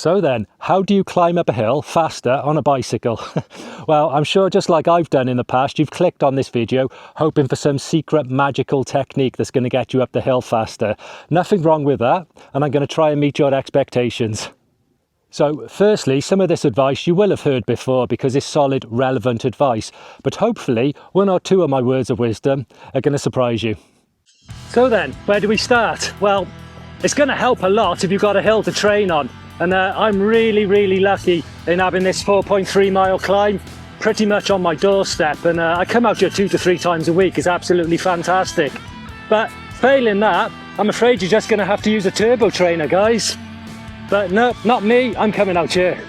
So then, how do you climb up a hill faster on a bicycle? Well, I'm sure just like I've done in the past, you've clicked on this video hoping for some secret magical technique that's going to get you up the hill faster. Nothing wrong with that, and I'm going to try and meet your expectations. So firstly, some of this advice you will have heard before because it's solid, relevant advice, but hopefully one or two of my words of wisdom are going to surprise you. So then, where do we start? Well, it's going to help a lot if you've got a hill to train on. And I'm really lucky in having this 4.3 mile climb pretty much on my doorstep, and I come out here 2 to 3 times a week. It's absolutely fantastic. But failing that, I'm afraid you're just going to have to use a turbo trainer, guys. But no, not me, I'm coming out here.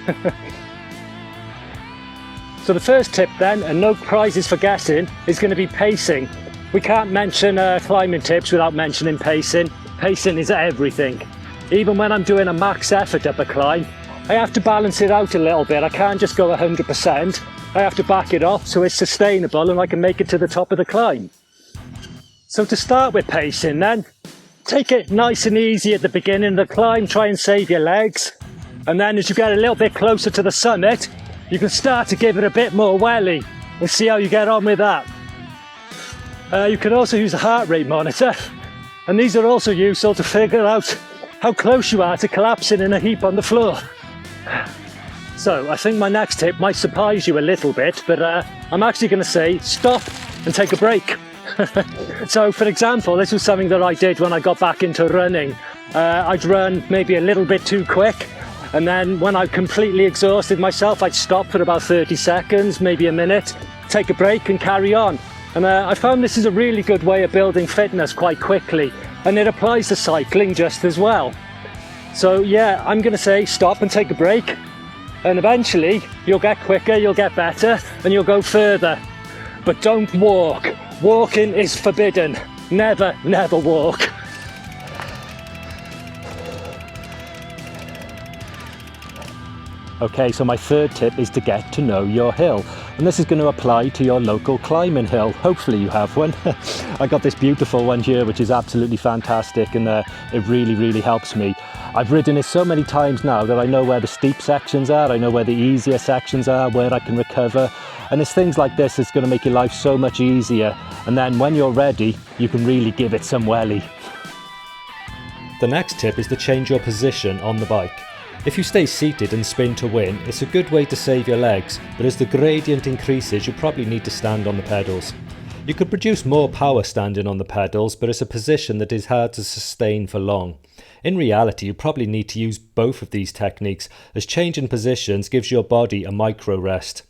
So the first tip then, and no prizes for guessing, is going to be pacing. We can't mention climbing tips without mentioning pacing. Pacing is everything. Even when I'm doing a max effort up a climb, I have to balance it out a little bit. I can't just go 100%. I have to back it off so it's sustainable and I can make it to the top of the climb. So to start with pacing then, take it nice and easy at the beginning of the climb, try and save your legs. And then as you get a little bit closer to the summit, you can start to give it a bit more welly and see how you get on with that. You can also use a heart rate monitor, and these are also useful to figure out how close you are to collapsing in a heap on the floor. So I think my next tip might surprise you a little bit, but I'm actually going to say stop and take a break. So for example, this was something that I did when I got back into running. I'd run maybe a little bit too quick, and then when I completely exhausted myself, I'd stop for about 30 seconds, maybe a minute, take a break and carry on. And I found this is a really good way of building fitness quite quickly, and it applies to cycling just as well. So yeah, I'm going to say stop and take a break, and eventually you'll get quicker, you'll get better, and you'll go further. But don't walk. Walking is forbidden. Never walk. Okay, so my third tip is to get to know your hill. And this is going to apply to your local climbing hill. Hopefully you have one. I got this beautiful one here, which is absolutely fantastic, and it really helps me. I've ridden it so many times now that I know where the steep sections are, I know where the easier sections are, where I can recover. And it's things like this that's going to make your life so much easier. And then when you're ready, you can really give it some welly. The next tip is to change your position on the bike. If you stay seated and spin to win, it's a good way to save your legs, but as the gradient increases, you probably need to stand on the pedals. You could produce more power standing on the pedals, but it's a position that is hard to sustain for long. In reality, you probably need to use both of these techniques, as changing positions gives your body a micro rest.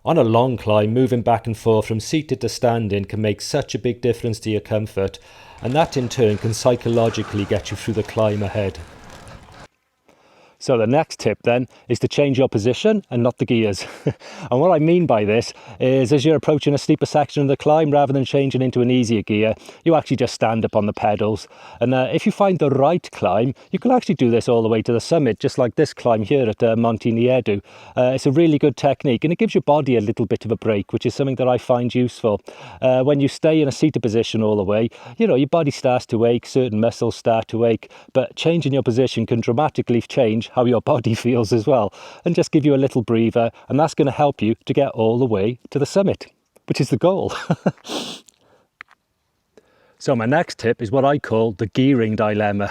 On a long climb, moving back and forth from seated to standing can make such a big difference to your comfort, and that in turn can psychologically get you through the climb ahead. So the next tip then is to change your position and not the gears. And what I mean by this is as you're approaching a steeper section of the climb, rather than changing into an easier gear, you actually just stand up on the pedals. And if you find the right climb, you can actually do this all the way to the summit, just like this climb here at Monte Niedu. It's a really good technique, and it gives your body a little bit of a break, which is something that I find useful. When you stay in a seated position all the way, you know, your body starts to ache, certain muscles start to ache, but changing your position can dramatically change how your body feels as well, and just give you a little breather, and that's going to help you to get all the way to the summit, which is the goal. So my next tip is what I call the gearing dilemma.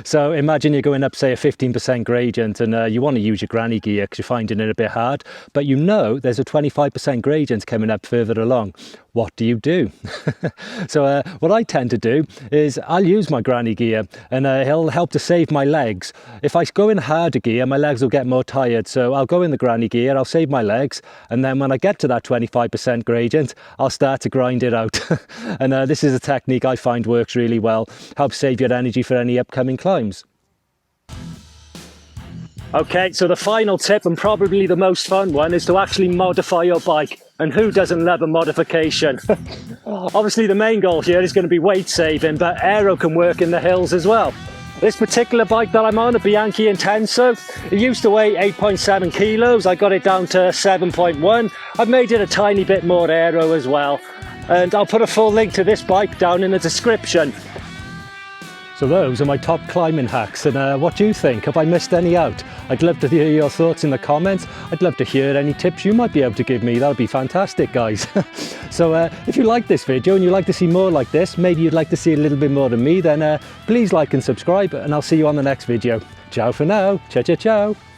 So imagine you're going up, say, a 15% gradient, and you want to use your granny gear because you're finding it a bit hard, but you know there's a 25% gradient coming up further along. What do you do? So what I tend to do is I'll use my granny gear, and it'll help to save my legs. If I go in harder gear, my legs will get more tired, so I'll go in the granny gear, I'll save my legs, and then when I get to that 25% gradient, I'll start to grind it out. And this is a technique I find works really well, helps save your energy for any upcoming climbs. Okay, so the final tip, and probably the most fun one, is to actually modify your bike. And who doesn't love a modification? Obviously the main goal here is going to be weight saving, but aero can work in the hills as well. This particular bike that I'm on, a Bianchi Intenso, it used to weigh 8.7 kilos. I got it down to 7.1. I've made it a tiny bit more aero as well. And I'll put a full link to this bike down in the description. So those are my top climbing hacks, and what do you think? Have I missed any out? I'd love to hear your thoughts in the comments. I'd love to hear any tips you might be able to give me. That would be fantastic, guys. So if you like this video and you'd like to see more like this, maybe you'd like to see a little bit more of me, then please like and subscribe, and I'll see you on the next video. Ciao for now. Ciao, ciao, ciao.